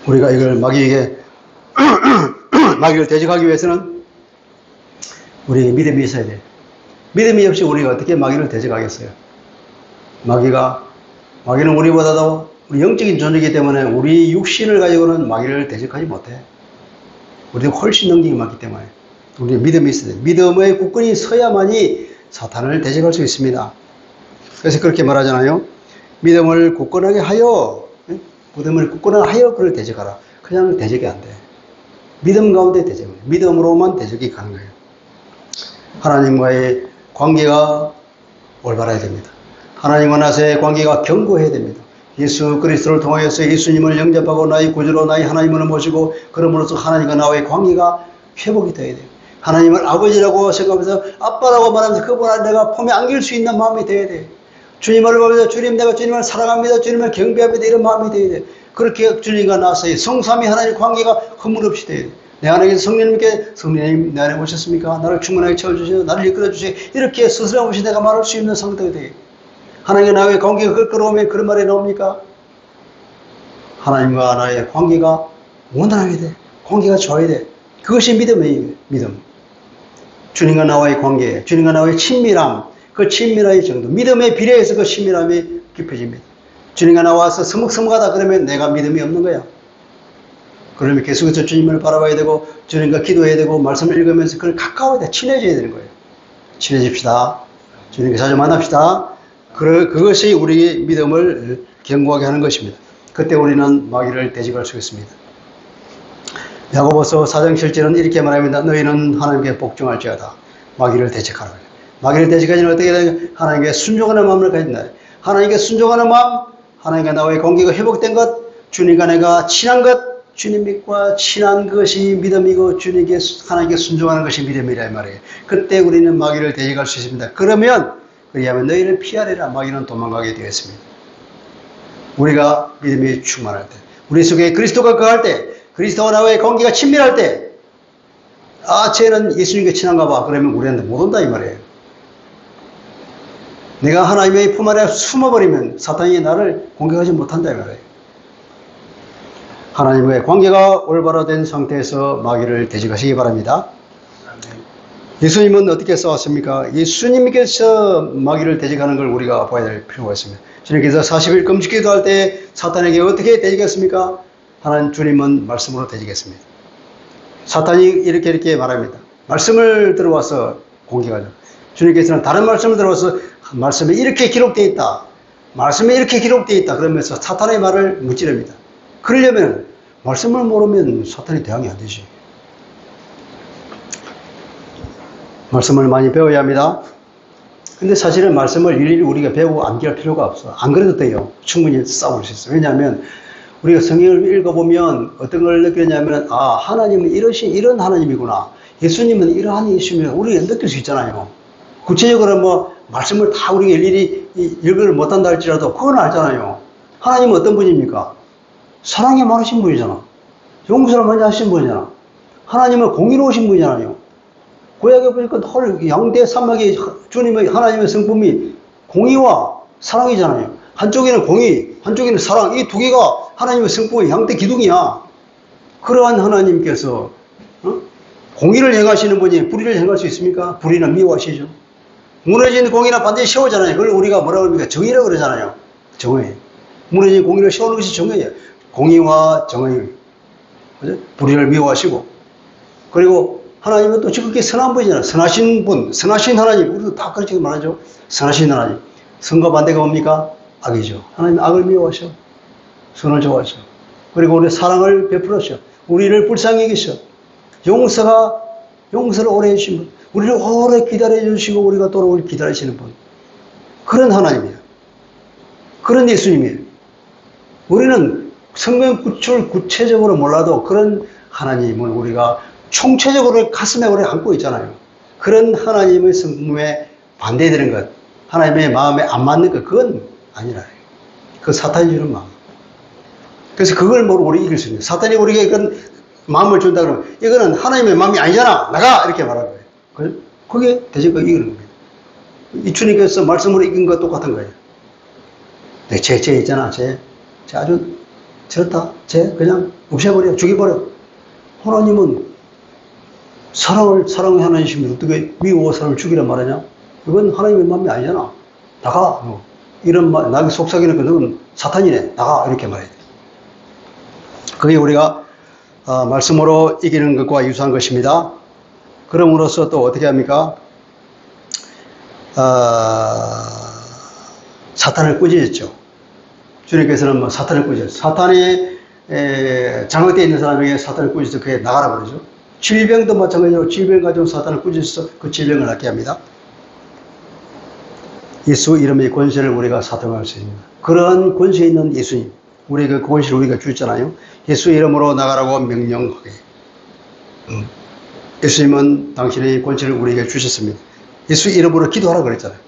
우리가 이걸 마귀에게 마귀를 대적하기 위해서는 우리에게 믿음이 있어야 돼요. 믿음이 없이 우리가 어떻게 마귀를 대적하겠어요? 마귀는 우리보다도 우리 영적인 존재이기 때문에 우리 육신을 가지고는 마귀를 대적하지 못해. 우리는 훨씬 능력이 많기 때문에 우리 믿음이 있어야 돼요. 믿음의 굳건히 서야만이 사탄을 대적할 수 있습니다. 그래서 그렇게 말하잖아요. 믿음을 굳건하게 하여 그를 대적하라. 그냥 대적이 안 돼. 믿음 가운데 대적을 해. 믿음으로만 대적이 가는 거예요. 하나님과의 관계가 올바라야 됩니다. 하나님과 나서의 관계가 견고해야 됩니다. 예수 그리스도를 통하여서 예수님을 영접하고 나의 구주로 나의 하나님을 모시고 그러므로써 하나님과 나의 관계가 회복이 되어야 돼요. 하나님을 아버지라고 생각하면서 아빠라고 말하면서 그분 안에 내가 품에 안길 수 있는 마음이 되어야 돼요. 주님을 보면서 주님 내가 주님을 사랑합니다. 주님을 경배합니다. 이런 마음이 되어야 돼요. 그렇게 주님과 나서의 성삼위 하나님의 관계가 허물없이 돼야 돼요. 내 안에 성령님께 성령님 내 안에 오셨습니까? 나를 충분하게 채워주시고 나를 이끌어주시고 이렇게 스스로 없이 내가 말할 수 있는 상태가 돼요. 하나님과 나의 관계가 끌어오면 그런 말이 나옵니까? 하나님과 나의 관계가 원활하게 돼. 관계가 좋아야 돼. 그것이 믿음이에요. 믿음. 주님과 나와의 관계, 주님과 나와의 친밀함, 그 친밀함의 정도, 믿음에 비례해서 그 친밀함이 깊어집니다. 주님과 나와서 서먹서먹하다 그러면 내가 믿음이 없는 거야. 그러면 계속해서 주님을 바라봐야 되고 주님과 기도해야 되고 말씀을 읽으면서 그걸 가까워야 돼. 친해져야 되는 거예요. 친해집시다. 주님과 자주 만납시다. 그것이 우리의 믿음을 견고하게 하는 것입니다. 그때 우리는 마귀를 대적할 수 있습니다. 야고보서 4장 7절은 이렇게 말합니다. 너희는 하나님께 복종할지어다. 마귀를 대적하라. 마귀를 대적하지는 어떻게 되냐? 하나님께 순종하는 마음을 가진다. 하나님께 순종하는 마음, 하나님과 나와의 관계가 회복된 것, 주님과 내가 친한 것, 주님과 친한 것이 믿음이고 주님께 하나님께 순종하는 것이 믿음이라 이 말이에요. 그때 우리는 마귀를 대적할 수 있습니다. 그러면 그리하면 너희를 피하리라. 마귀는 도망가게 되었습니다. 우리가 믿음이 충만할 때, 우리 속에 그리스도가 거할 때, 그리스도와 나와의 관계가 친밀할 때, 쟤는 예수님께 친한가 봐. 그러면 우리한테 못 온다 이 말이에요. 내가 하나님의 품 안에 숨어버리면 사탄이 나를 공격하지 못한다 이 말이에요. 하나님과의 관계가 올바로 된 상태에서 마귀를 대적하시기 바랍니다. 예수님은 어떻게 싸웠습니까? 예수님께서 마귀를 대적하는 걸 우리가 봐야 될 필요가 있습니다. 주님께서 40일 금식 기도할 때 사탄에게 어떻게 대적했습니까? 하나님 주님은 말씀으로 대적했습니다. 사탄이 이렇게 말합니다. 말씀을 들어와서 공격하죠. 주님께서는 다른 말씀을 들어와서 말씀에 이렇게 기록되어 있다. 말씀에 이렇게 기록되어 있다. 그러면서 사탄의 말을 무찌릅니다. 그러려면 말씀을 모르면 사탄이 대항이 안 되지. 말씀을 많이 배워야 합니다. 근데 사실은 말씀을 일일이 우리가 배우고 암기할 필요가 없어. 안 그래도 돼요. 충분히 싸울 수 있어요. 왜냐하면 우리가 성경을 읽어보면 어떤 걸 느끼냐면 하나님은 이런 하나님이구나. 예수님은 이러한 예수님이구나. 우리가 느낄 수 있잖아요. 구체적으로 뭐 말씀을 다 우리가 일일이 읽을 못한다 할지라도 그건 알잖아요. 하나님은 어떤 분입니까? 사랑이 많으신 분이잖아. 용서를 많이 하신 분이잖아. 하나님은 공의로우신 분이잖아요. 구약에 보니까 양대 산막의 주님의 하나님의 성품이 공의와 사랑이잖아요. 한쪽에는 공의, 한쪽에는 사랑. 이 두 개가 하나님의 성품의 양대 기둥이야. 그러한 하나님께서 공의를 행하시는 분이 불의를 행할 수 있습니까? 불의는 미워하시죠. 무너진 공의는 반드시 세우잖아요. 그걸 우리가 뭐라고 합니까? 정의라고 그러잖아요. 정의. 무너진 공의를 세우는 것이 정의예요. 공의와 정의. 그죠? 불의를 미워하시고. 그리고 하나님은 또 지극히 선한 분이잖아요. 선하신 분, 선하신 하나님. 우리도 다 그렇게 말하죠. 선하신 하나님. 선과 반대가 뭡니까? 악이죠. 하나님 악을 미워하셔. 선을 좋아하셔. 그리고 우리 사랑을 베풀으셔. 우리를 불쌍히 여기셔. 용서를 오래 해주신 분. 우리를 오래 기다려주시고 우리가 돌아오길 기다리시는 분. 그런 하나님이에요. 그런 예수님이에요. 우리는 성경 구출 구체적으로 몰라도 그런 하나님을 우리가 총체적으로 가슴에 오래 안고 있잖아요. 그런 하나님의 성품에 반대되는 것, 하나님의 마음에 안 맞는 것, 그건 아니라. 그 사탄이 주는 마음. 그래서 그걸 모르고 우리 이길 수 있는. 사탄이 우리에게 그런 마음을 준다 그러면 이거는 하나님의 마음이 아니잖아. 나가! 이렇게 말하는 거예요. 그게 대적과 이기는 겁니다. 이 주님께서 말씀으로 이긴 것 똑같은 거예요. 쟤 있잖아. 쟤 아주 저렇다. 쟤 그냥 없애버려. 죽여버려. 하나님은 사랑을 하나님이시면 어떻게 미워서 사람을 죽이란 말이냐? 이건 하나님의 마음이 아니잖아. 나가. 이런 말, 나에게 속삭이는 거, 너는 사탄이네. 나가. 이렇게 말해야 돼. 그게 우리가 말씀으로 이기는 것과 유사한 것입니다. 그럼으로써 또 어떻게 합니까? 사탄을 꾸짖었죠. 주님께서는 뭐 사탄을 꾸짖었죠. 사탄이 장악되어 있는 사람에게 사탄을 꾸짖어서 그게 나가라 그러죠. 질병도 마찬가지로 질병 가지고 사탄을 꾸짖어서 그 질병을 낫게 합니다. 예수 이름의 권세를 우리가 사용할 수 있습니다. 그런 권세 있는 예수님, 우리가 그 권세를 우리가 주셨잖아요. 예수 이름으로 나가라고 명령하게. 예수님은 당신의 권세를 우리에게 주셨습니다. 예수 이름으로 기도하라고 그랬잖아요.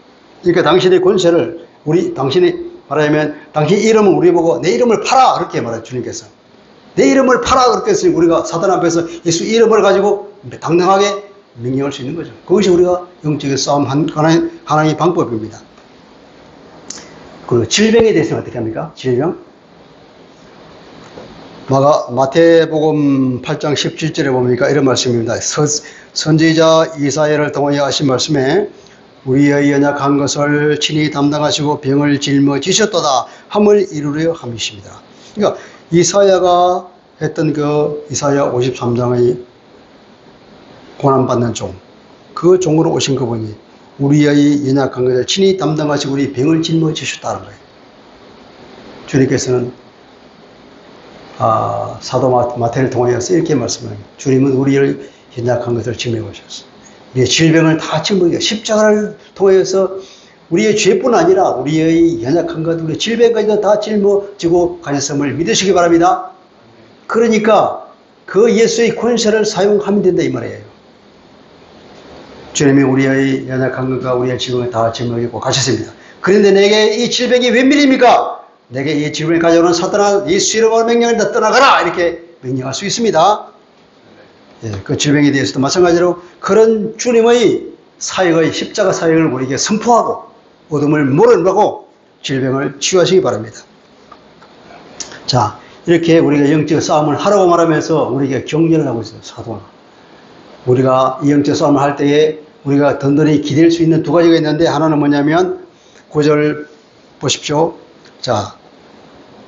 그러니까 당신의 권세를 당신이 말하자면 당신 이름은 우리 보고 내 이름을 팔아 그렇게 말해요. 주님께서 내 이름을 팔아 그렇게 했으니 우리가 사단 앞에서 예수 이름을 가지고 당당하게 명령할 수 있는 거죠. 그것이 우리가 영적인 싸움 하나의 방법입니다. 그 질병에 대해서는 어떻게 합니까? 질병? 마태복음 8장 17절에 보니까 이런 말씀입니다. 선지자 이사야를 통하여 하신 말씀에 우리의 연약한 것을 친히 담당하시고 병을 짊어지셨도다 함을 이루려 함이십니다. 그러니까 이사야가 했던 그 이사야 53장의 고난받는 종, 그 종으로 오신 그분이 우리의 연약한 것을 친히 담당하시고 우리 병을 짊어지셨다는 거예요. 주님께서는 사도 마태를 통하여서 이렇게 말씀합니다. 주님은 우리의 연약한 것을 짊어지셨어요. 우리의 질병을 다 짊어지고 십자가를 통해서 우리의 죄뿐 아니라 우리의 연약한 것, 우리의 질병까지도 다 짊어지고 가셨음을 믿으시기 바랍니다. 그러니까 그 예수의 권세를 사용하면 된다 이 말이에요. 주님이 우리의 연약한 것과 우리의 질병을 다 짊어지고 가셨습니다. 그런데 내게 이 질병이 웬일입니까? 내게 이 질병을 가져오는 사탄아 예수 이름으로 명령한다 떠나가라 이렇게 명령할 수 있습니다. 예, 그 질병에 대해서도 마찬가지로 그런 주님의 사역의 십자가 사역을 우리에게 선포하고 어둠을 몰아내고 질병을 치유하시기 바랍니다. 자, 이렇게 우리가 영적 싸움을 하라고 말하면서 우리에게 격려를 하고 있어요. 사도가. 우리가 이 영적 싸움을 할 때에 우리가 든든히 기댈 수 있는 두 가지가 있는데 하나는 뭐냐면 9절 보십시오. 자,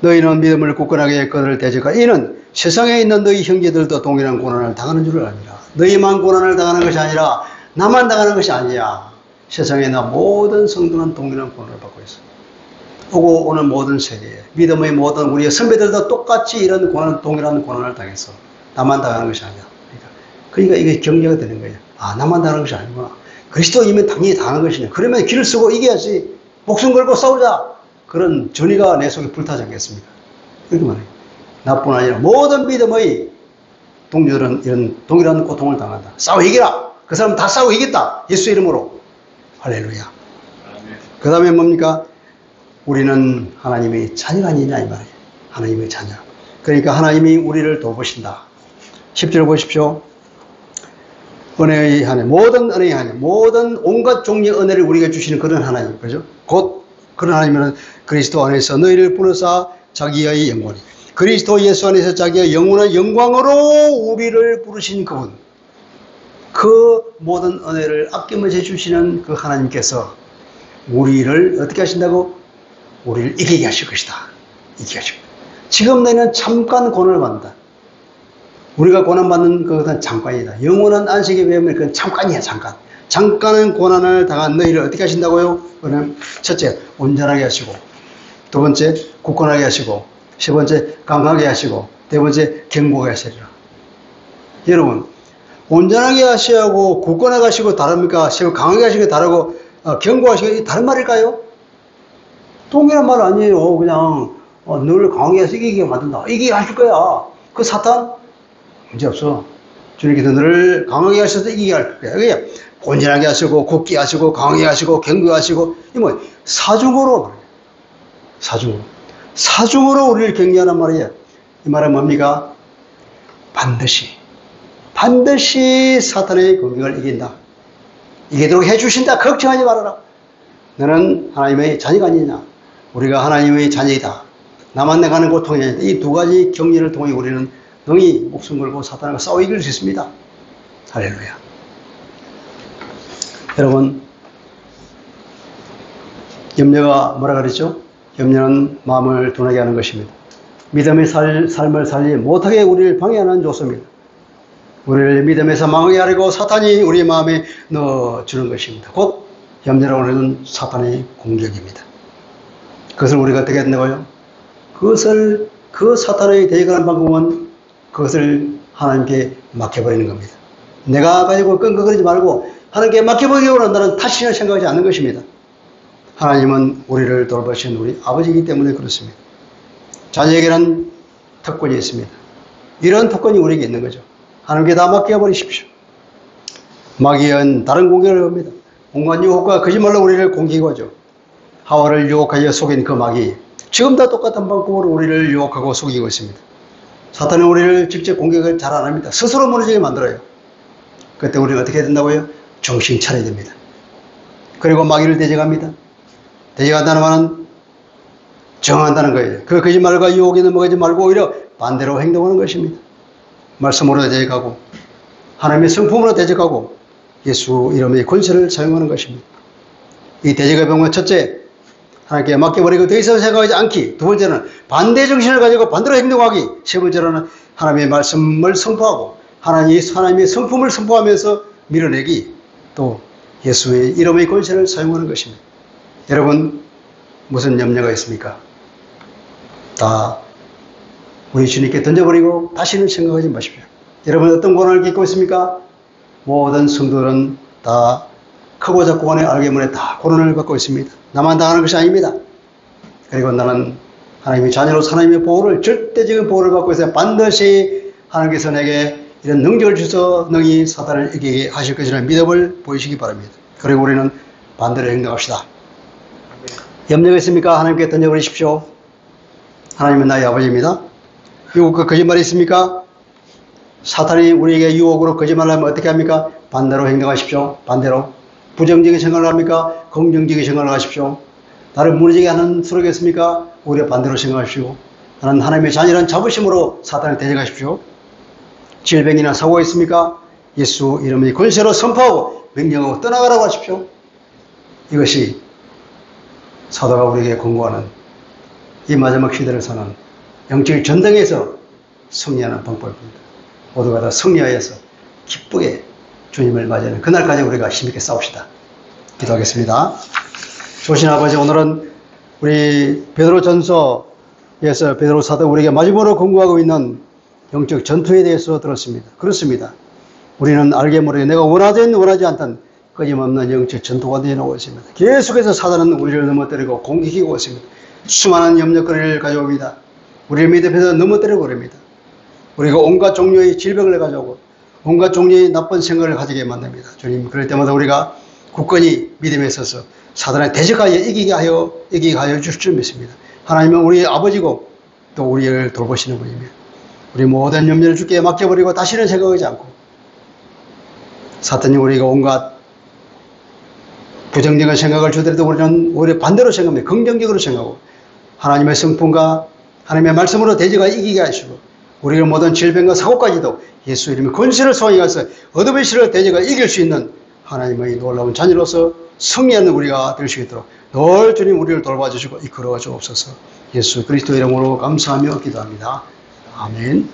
너희는 믿음을 굳건하게 거를 대적하 이는 세상에 있는 너희 형제들도 동일한 고난을 당하는 줄을 아니라 너희만 고난을 당하는 것이 아니라 나만 당하는 것이 아니야. 세상에 있는 모든 성도는 동일한 고난을 받고 있어. 오고 오는 모든 세계에 믿음의 모든 우리의 선배들도 똑같이 이런 동일한 고난을 당해서 나만 당하는 것이 아니야. 그러니까 이게 격려가 되는 거예요. 나만 당하는 것이 아니구나. 그리스도이면 당연히 당하는 것이네. 그러면 길을 쓰고 이겨야지. 목숨 걸고 싸우자. 그런 전의가 내 속에 불타지 않겠습니까? 이렇게 말해요. 나뿐 아니라 모든 믿음의 동료들은 이런 동일한 고통을 당한다. 싸워 이기라. 그 사람 다 싸우고 이겼다. 예수 이름으로. 할렐루야. 그 다음에 뭡니까? 우리는 하나님의 자녀가 아니냐 이 말이에요. 하나님의 자녀. 그러니까 하나님이 우리를 도우신다. 10절 보십시오. 은혜의 하나님, 모든 은혜의 하나님, 모든 온갖 종류의 은혜를 우리에게 주시는 그런 하나님, 그죠? 곧 그런 하나님은 그리스도 안에서 너희를 부르사 자기의 영광이 그리스도 예수 안에서 자기의 영원한 영광으로 우리를 부르신 그분, 그 모든 은혜를 아낌없이 주시는 그 하나님께서 우리를 어떻게 하신다고? 우리를 이기게 하실 것이다. 이기게 하실 것이다. 지금 너희는 잠깐 고난을 받는다. 우리가 고난받는 것은 잠깐이다. 영원한 안식에 비하면 그건 잠깐이야, 잠깐. 잠깐은 고난을 당한 너희를 어떻게 하신다고요? 그는 첫째, 온전하게 하시고, 두 번째, 굳건하게 하시고, 세 번째, 강하게 하시고, 네 번째, 견고하게 하시리라. 여러분, 온전하게 하시고, 굳건하게 하시고 다릅니까? 강하게 하시고 다르고, 견고하시고 다른 말일까요? 동일한 말 아니에요. 그냥 너를 강하게 해서 이기게 만든다. 이기게 하실 거야. 그 사탄? 문제 없어. 주님께서 너를 강하게 하셔서 이기게 할 거야. 그게 온전하게 하시고, 굳게 하시고, 강하게 하시고, 견고하게 하시고, 이 뭐, 사중으로 말이에요. 사중으로. 사중으로 우리를 격려하는 말이에요. 이 말은 뭡니까? 반드시 사탄의 공격을 이긴다. 이기도록 해주신다. 걱정하지 말아라. 너는 하나님의 자녀가 아니냐. 우리가 하나님의 자녀이다. 나만 나가는 고통이 아니다. 이 두 가지 격려를 통해 우리는 능히 목숨 걸고 사탄과 싸워 이길 수 있습니다. 할렐루야. 여러분, 염려가 뭐라 그랬죠? 염려는 마음을 둔하게 하는 것입니다. 믿음의 삶을 살지 못하게 우리를 방해하는 요소입니다. 우리를 믿음에서 망하게 하려고 사탄이 우리 마음에 넣어주는 것입니다. 곧 염려라고 하는 사탄의 공격입니다. 그것을 우리가 어떻게 한다고요? 그 사탄의 대적하는 방법은 그것을 하나님께 맡겨버리는 겁니다. 내가 가지고 끙끙거리지 말고 하나님께 맡겨버리려고 한다는 다시는 생각하지 않는 것입니다. 하나님은 우리를 돌보신 우리 아버지이기 때문에 그렇습니다. 자녀에게는 특권이 있습니다. 이런 특권이 우리에게 있는 거죠. 하나님께 다 맡겨버리십시오. 마귀는 다른 공격을 합니다. 온갖 유혹과 거짓말로 우리를 공격하고 하죠. 하와를 유혹하여 속인 그 마귀, 지금 다 똑같은 방법으로 우리를 유혹하고 속이고 있습니다. 사탄은 우리를 직접 공격을 잘 안 합니다. 스스로 무너지게 만들어요. 그때 우리는 어떻게 해야 된다고요? 정신 차려야 됩니다. 그리고 마귀를 대적합니다. 대적한다는 말은 정한다는 거예요. 그 거짓말과 유혹에 넘어가지 말고 오히려 반대로 행동하는 것입니다. 말씀으로 대적하고 하나님의 성품으로 대적하고 예수 이름의 권세를 사용하는 것입니다. 이 대적의 병은 첫째, 하나님께 맡겨버리고 더 이상 생각하지 않기. 두 번째는 반대 정신을 가지고 반대로 행동하기. 세 번째로는 하나님의 말씀을 선포하고 하나님의 성품을 선포하면서 밀어내기. 또 예수의 이름의 권세를 사용하는 것입니다. 여러분, 무슨 염려가 있습니까? 다 우리 주님께 던져버리고 다시는 생각하지 마십시오. 여러분, 어떤 고난을 겪고 있습니까? 모든 성도들은 다 크고 작고 간에 알게 모르게 다 고난을 받고 있습니다. 나만 당하는 것이 아닙니다. 그리고 나는 하나님의 자녀로 하나님의 보호를, 절대적인 보호를 받고 있어요. 반드시 하나님께서 내게 이런 능력을 주셔서 능히 사단을 이기게 하실 것이라는 믿음을 보이시기 바랍니다. 그리고 우리는 반대로 행동합시다. 염려가 있습니까? 하나님께 던져버리십시오. 하나님은 나의 아버지입니다. 유혹과 거짓말이 있습니까? 사탄이 우리에게 유혹으로 거짓말을 하면 어떻게 합니까? 반대로 행동하십시오. 반대로. 부정적인 생각을 합니까? 긍정적인 생각을 하십시오. 나를 무너지게 하는 수록이 있습니까? 오히려 반대로 생각하십시오. 나는 하나님의 자녀라는 자부심으로 사탄을 대적하십시오. 질병이나 사고가 있습니까? 예수 이름의 권세로 선포하고 명령하고 떠나가라고 하십시오. 이것이 사도가 우리에게 권고하는 이 마지막 시대를 사는 영적 전쟁에서 승리하는 방법입니다. 모두가 다 승리하여서 기쁘게 주님을 맞이하는 그날까지 우리가 힘있게 싸웁시다. 기도하겠습니다. 좋으신 아버지, 오늘은 우리 베드로전서에서 베드로 사도 우리에게 마지막으로 권고하고 있는 영적 전투에 대해서 들었습니다. 그렇습니다. 우리는 알게 모르게 내가 원하든 원하지 않든 끊임없는 영적 전투가 되어오고 있습니다. 계속해서 사단은 우리를 넘어뜨리고 공격하고 있습니다. 수많은 염려거리를 가져옵니다. 우리를 믿음에서 넘어뜨리고 그럽니다. 우리가 온갖 종류의 질병을 가져오고 온갖 종류의 나쁜 생각을 가지게 만듭니다. 주님, 그럴 때마다 우리가 굳건히 믿음에 있어서 사단에 대적하여 이기게 하여 주실 줄 믿습니다. 하나님은 우리의 아버지고 또 우리를 돌보시는 분입니다. 우리 모든 염려를 주께 맡겨버리고 다시는 생각하지 않고 사탄이 우리가 온갖 부정적인 생각을 주더라도 우리는 오히려 반대로 생각합니다. 긍정적으로 생각하고 하나님의 성품과 하나님의 말씀으로 대적하여 이기게 하시고 우리의 모든 질병과 사고까지도 예수 이름의 권세를 소유해서 어둠의 실을 대적하여 이길 수 있는 하나님의 놀라운 자녀로서 승리하는 우리가 될 수 있도록 늘 주님 우리를 돌봐주시고 이끌어 주옵소서. 예수 그리스도 이름으로 감사하며 기도합니다. 아멘.